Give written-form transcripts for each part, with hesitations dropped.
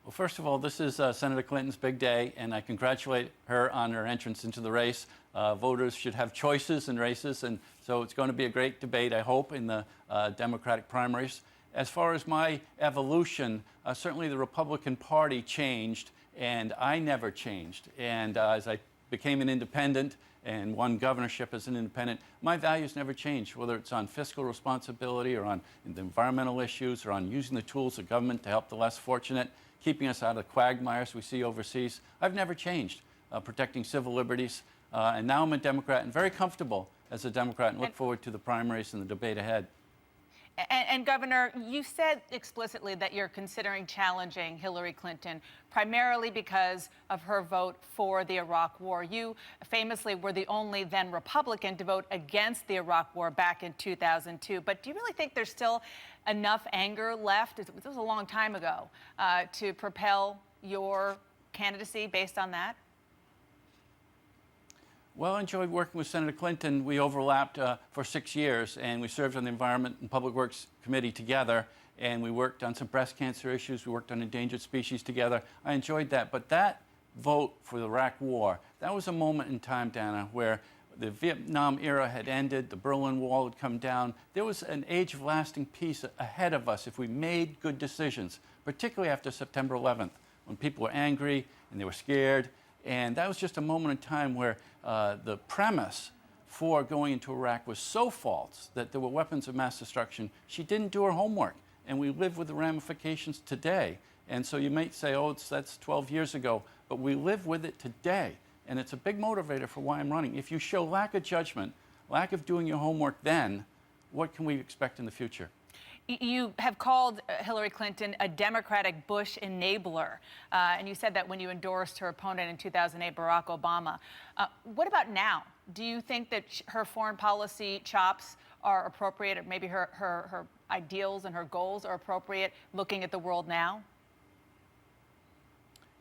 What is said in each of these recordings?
Well, first of all, this is Senator Clinton's big day, and I congratulate her on her entrance into the race. Voters should have choices in races, and so it's going to be a great debate, I hope, in the Democratic primaries. As far as my evolution, certainly the Republican Party changed, and I never changed. And as I became an independent and won governorship as an independent, my values never changed, whether it's on fiscal responsibility or on the environmental issues or on using the tools of government to help the less fortunate, keeping us out of the quagmires we see overseas. I've never changed, protecting civil liberties. And now I'm a Democrat and very comfortable as a Democrat and look forward to the primaries and the debate ahead. And Governor, you said explicitly that you're considering challenging Hillary Clinton primarily because of her vote for the Iraq War. You famously were the only then Republican to vote against the Iraq War back in 2002. But do you really think there's still enough anger left? It was a long time ago to propel your candidacy based on that? Well, I enjoyed working with Senator Clinton. We overlapped for 6 years, and we served on the Environment and Public Works Committee together, and we worked on some breast cancer issues. We worked on endangered species together. I enjoyed that. But that vote for the Iraq War, that was a moment in time, Dana, where the Vietnam era had ended, the Berlin Wall had come down. There was an age of lasting peace ahead of us if we made good decisions, particularly after September 11th, when people were angry and they were scared. And that was just a moment in time where the premise for going into Iraq was so false that there were weapons of mass destruction. She didn't do her homework, and we live with the ramifications today. And so you might say, oh, that's 12 years ago, but we live with it today. And it's a big motivator for why I'm running. If you show lack of judgment, lack of doing your homework then, what can we expect in the future? You have called Hillary Clinton a Democratic Bush enabler, and you said that when you endorsed her opponent in 2008, Barack Obama. What about now? Do you think that her foreign policy chops are appropriate, or maybe her ideals and her goals are appropriate looking at the world now?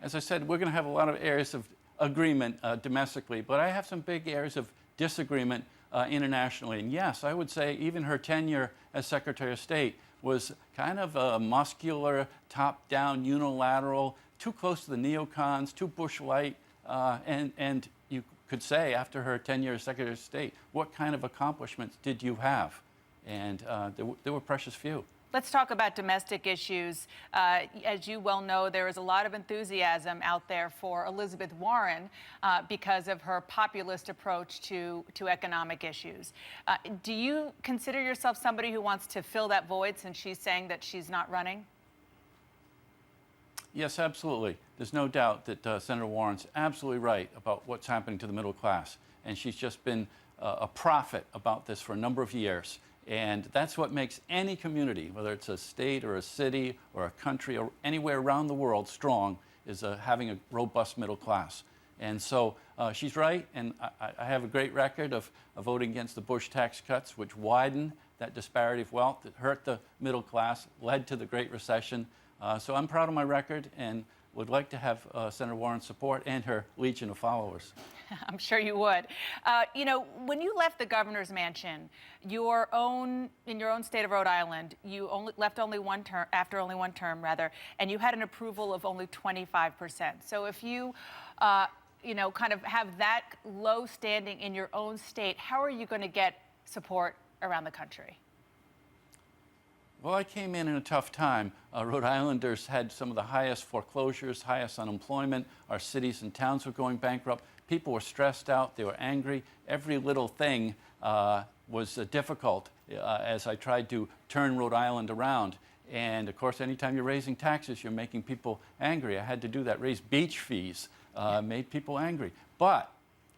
As I said, we're going to have a lot of areas of agreement domestically, but I have some big areas of disagreement internationally. And yes, I would say even her tenure as Secretary of State was kind of a muscular, top-down, unilateral, too close to the neocons, too Bush-light. And you could say, after her tenure as Secretary of State, what kind of accomplishments did you have? And there were precious few. Let's talk about domestic issues. As you well know, there is a lot of enthusiasm out there for Elizabeth Warren because of her populist approach to economic issues. Do you consider yourself somebody who wants to fill that void since she's saying that she's not running? Yes, absolutely. There's no doubt that Senator Warren's absolutely right about what's happening to the middle class. And she's just been a prophet about this for a number of years. And that's what makes any community, whether it's a state or a city or a country or anywhere around the world, strong, is having a robust middle class. And so she's right, and I have a great record of voting against the Bush tax cuts, which widened that disparity of wealth, that hurt the middle class, led to the Great Recession. So I'm proud of my record and would like to have Senator Warren's support and her legion of followers. I'm sure you would. You know, when you left the governor's mansion, in your own state of Rhode Island, you left only one term, after only one term, rather, and you had an approval of only 25%. So if you, you know, kind of have that low standing in your own state, how are you going to get support around the country? Well, I came in a tough time. Rhode Islanders had some of the highest foreclosures, highest unemployment. Our cities and towns were going bankrupt. People were stressed out. They were angry. Every little thing was difficult as I tried to turn Rhode Island around. And, of course, anytime you're raising taxes, you're making people angry. I had to do that, raise beach fees, made people angry. But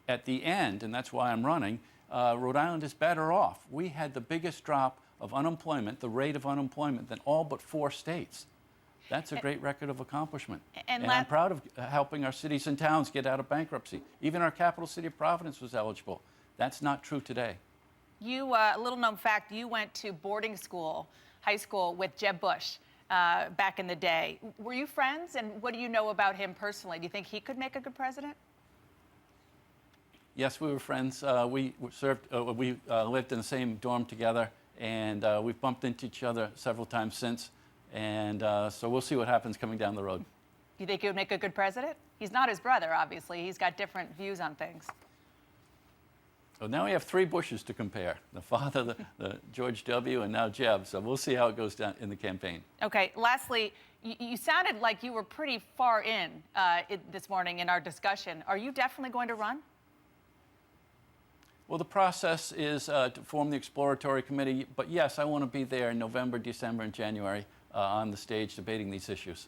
at the end, and that's why I'm running, Rhode Island is better off. We had the biggest drop of unemployment, the rate of unemployment, than all but 4 states. That's a great record of accomplishment. And I'm proud of helping our cities and towns get out of bankruptcy. Even our capital city of Providence was eligible. That's not true today. You, a little known fact, you went to boarding school, high school, with Jeb Bush back in the day. Were you friends? And what do you know about him personally? Do you think he could make a good president? Yes, we were friends. We lived in the same dorm together. And we've bumped into each other several times since. And so we'll see what happens coming down the road. You think he would make a good president? He's not his brother, obviously. He's got different views on things. So now we have 3 Bushes to compare: the father, the George W., and now Jeb. So we'll see how it goes down in the campaign. Okay. Lastly, you sounded like you were pretty far in this morning in our discussion. Are you definitely going to run? Well, the process is to form the exploratory committee. But yes, I want to be there in November, December, and January on the stage debating these issues.